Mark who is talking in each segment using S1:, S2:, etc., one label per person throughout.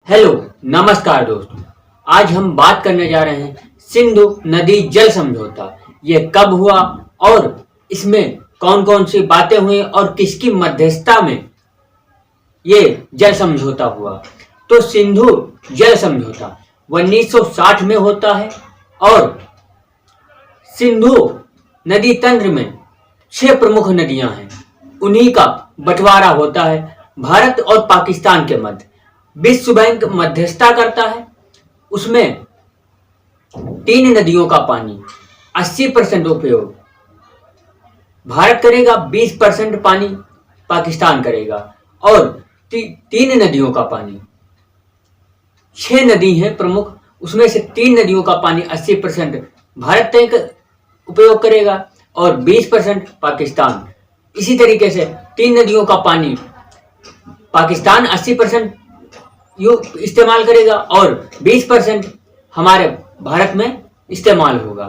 S1: Hello नमस्कार दोस्तों। आज हम बात करने जा रहे हैं सिंधु नदी जल समझौता। ये कब हुआ और इसमें कौन कौन सी बातें हुई और किसकी मध्यस्थता में ये जल समझौता हुआ। तो सिंधु जल समझौता 1960 में होता है और सिंधु नदी तंत्र में 6 प्रमुख नदियां हैं, उन्हीं का बंटवारा होता है भारत और पाकिस्तान के मध्य। विश्व बैंक मध्यस्थता करता है, उसमें 3 नदियों का पानी 80% उपयोग भारत करेगा, 20% पानी पाकिस्तान करेगा और 3 नदियों का पानी, 6 नदी हैं प्रमुख, उसमें से 3 नदियों का पानी 80% भारत तक उपयोग करेगा और 20% पाकिस्तान। इसी तरीके से 3 नदियों का पानी पाकिस्तान 80% इस्तेमाल करेगा और 20% हमारे भारत में इस्तेमाल होगा।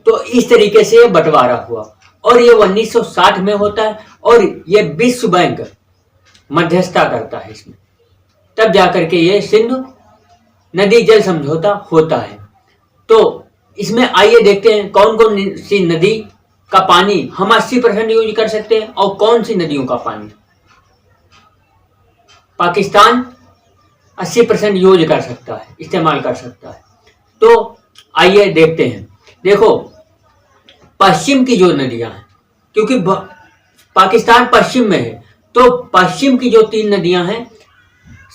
S1: तो इस तरीके से ये बंटवारा हुआ और ये 1960 में होता है और ये विश्व बैंक मध्यस्थता करता है इसमें, तब जाकर के ये सिंधु नदी जल समझौता होता है। तो इसमें आइए देखते हैं कौन कौन सी नदी का पानी हम 80% यूज कर सकते हैं और कौन सी नदियों का पानी पाकिस्तान 80% यूज कर सकता है, इस्तेमाल कर सकता है। तो आइए देखते हैं। देखो, पश्चिम की जो नदियां हैं, क्योंकि पाकिस्तान पश्चिम में है, तो पश्चिम की जो 3 नदियां हैं,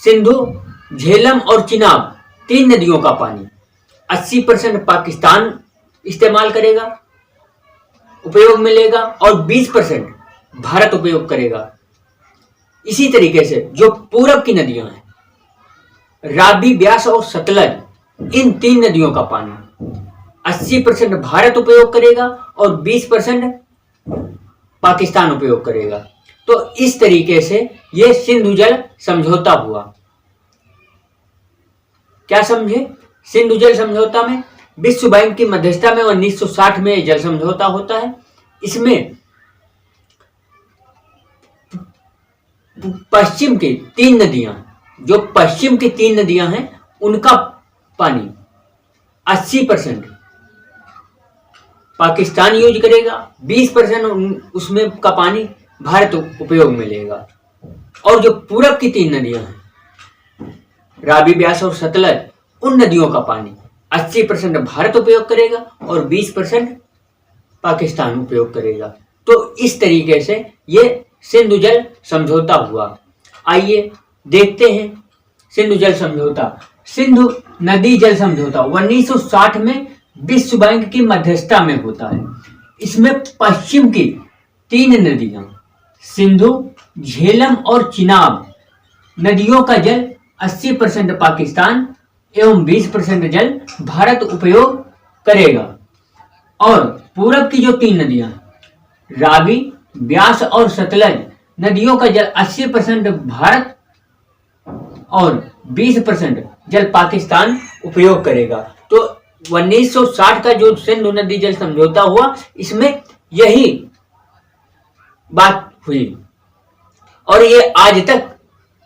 S1: सिंधु, झेलम और चिनाब, 3 नदियों का पानी 80% पाकिस्तान इस्तेमाल करेगा, उपयोग में लेगा और 20% भारत उपयोग करेगा। इसी तरीके से जो पूरब की नदियां हैं, रावी, ब्यास और सतलज, इन 3 नदियों का पानी 80% भारत उपयोग करेगा और 20% पाकिस्तान उपयोग करेगा। तो इस तरीके से ये सिंधु जल समझौता हुआ। क्या समझे? सिंधु जल समझौता में विश्व बैंक की मध्यस्थता में 1960 में जल समझौता होता है। इसमें पश्चिम की 3 नदियां, जो पश्चिम की 3 नदियां हैं, उनका पानी 80% पाकिस्तान यूज करेगा, 20% उसमें का पानी भारत उपयोग में लेगा। और जो पूरब की 3 नदियां हैं, रावी, ब्यास और सतलज, उन नदियों का पानी 80% भारत उपयोग करेगा और 20% पाकिस्तान उपयोग करेगा। तो इस तरीके से ये सिंधु जल समझौता हुआ। आइए देखते हैं सिंधु जल समझौता। सिंधु नदी जल समझौता 1960 में विश्व बैंक की मध्यस्थता में होता है। इसमें पश्चिम की 3 नदियां, सिंधु, झेलम और चिनाब, नदियों का जल 80% पाकिस्तान एवं 20% जल भारत उपयोग करेगा। और पूरब की जो 3 नदियां, रावी, ब्यास और सतलज, नदियों का जल 80% भारत और 20% जल पाकिस्तान उपयोग करेगा। तो 1960 का जो सिंधु नदी जल समझौता हुआ, इसमें यही बात हुई और ये आज तक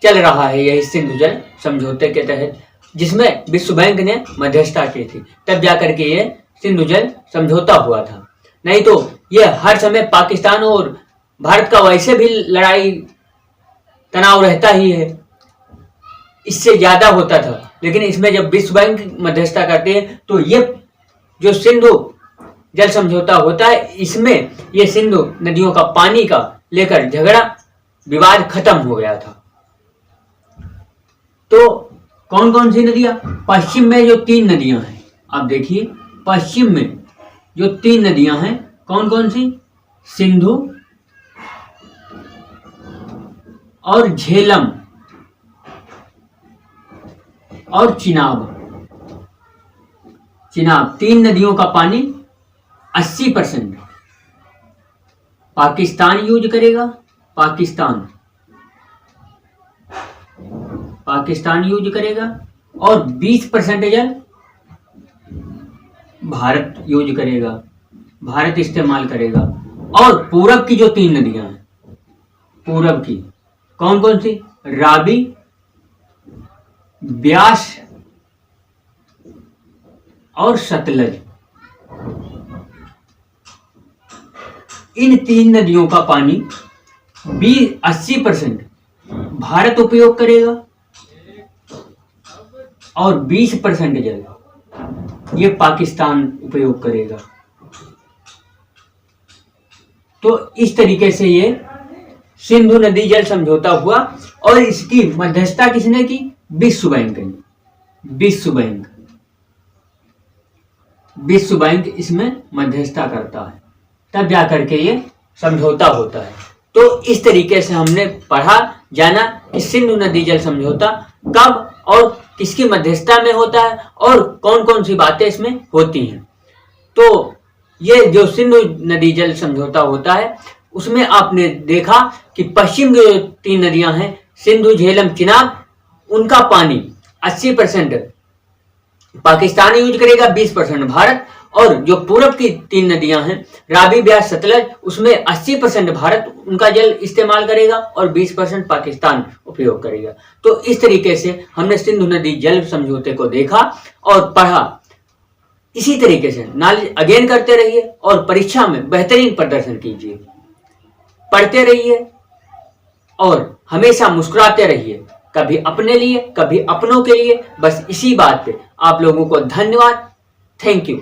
S1: चल रहा है, यही सिंधु जल समझौते के तहत, जिसमें विश्व बैंक ने मध्यस्थता की थी, तब जाकर के ये सिंधु जल समझौता हुआ था। नहीं तो ये हर समय पाकिस्तान और भारत का वैसे भी लड़ाई तनाव रहता ही है, इससे ज्यादा होता था, लेकिन इसमें जब विश्व बैंक मध्यस्थता करते हैं तो ये जो सिंधु जल समझौता होता है, इसमें ये सिंधु नदियों का पानी का लेकर झगड़ा विवाद खत्म हो गया था। तो कौन कौन सी नदियां? पश्चिम में जो 3 नदियां हैं, आप देखिए पश्चिम में जो 3 नदियां हैं, कौन कौन सी? सिंधु और झेलम और चिनाब। 3 नदियों का पानी 80% पाकिस्तान यूज करेगा, पाकिस्तान यूज करेगा और 20% जल भारत यूज करेगा, भारत इस्तेमाल करेगा। और पूरब की जो 3 नदियां हैं, पूरब की कौन कौन सी? रावी, ब्यास और सतलज, इन 3 नदियों का पानी 80% भारत उपयोग करेगा और 20% जल ये पाकिस्तान उपयोग करेगा। तो इस तरीके से ये सिंधु नदी जल समझौता हुआ और इसकी मध्यस्थता किसने की? विश्व बैंक ने। विश्व बैंक इसमें मध्यस्थता करता है, तब जाकर के ये समझौता होता है। तो इस तरीके से हमने पढ़ा जाना कि सिंधु नदी जल समझौता कब और किसकी मध्यस्थता में होता है और कौन कौन सी बातें इसमें होती हैं। तो ये जो सिंधु नदी जल समझौता होता है उसमें आपने देखा कि पश्चिम की जो 3 नदियां हैं, सिंधु, झेलम, चिनाब, उनका पानी 80% पाकिस्तान यूज करेगा, 20% भारत। और जो पूरब की 3 नदियां हैं, रावी, ब्यास, सतलज, उसमें 80% भारत उनका जल इस्तेमाल करेगा और 20% पाकिस्तान उपयोग करेगा। तो इस तरीके से हमने सिंधु नदी जल समझौते को देखा और पढ़ा। इसी तरीके से नॉलेज अगेन करते रहिए और परीक्षा में बेहतरीन प्रदर्शन कीजिए। पढ़ते रहिए और हमेशा मुस्कुराते रहिए, कभी अपने लिए कभी अपनों के लिए। बस इसी बात पे आप लोगों को धन्यवाद। Thank you.